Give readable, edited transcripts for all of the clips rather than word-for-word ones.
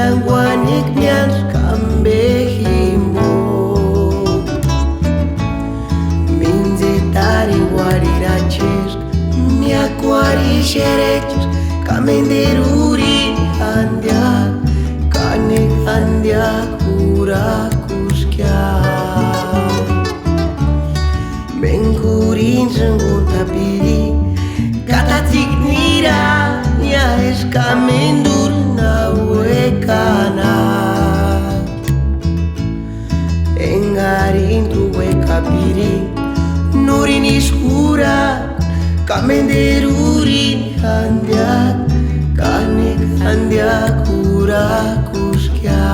kushanguanik mians kambehimbo minzetari wariraches miakwari sherechos kamenderuri handia kane handia kurakuskya mengurin sengutapiri kata tignira nya eskamendur na wekana engarin tu wekapiri nurin iskura kamenderurin handia kane handia kurakuskya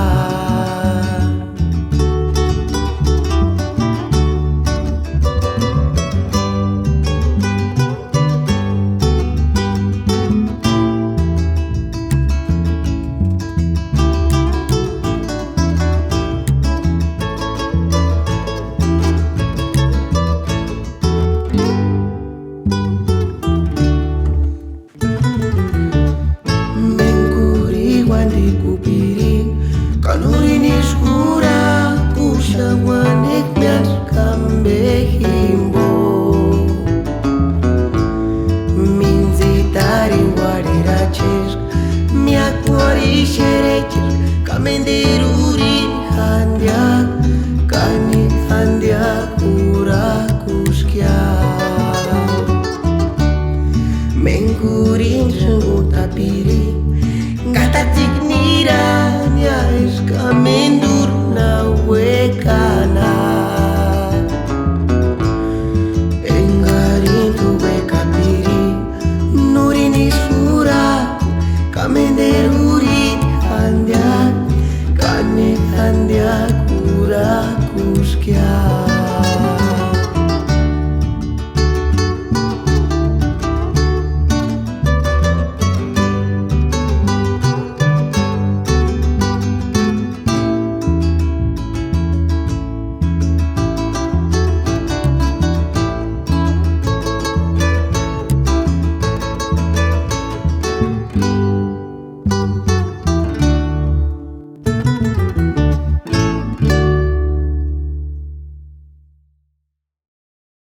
kanurin iskura kushanguanik mians kambehimbo minzetari wariraches miakwari sherechos kamenderuri handia kane handia kurakuskya mengurin sengutapiri ngata tignira nya eskamendur na wekana engarin tu wekapiri nurin iskura kamenderuri handia kane handia kurakuskya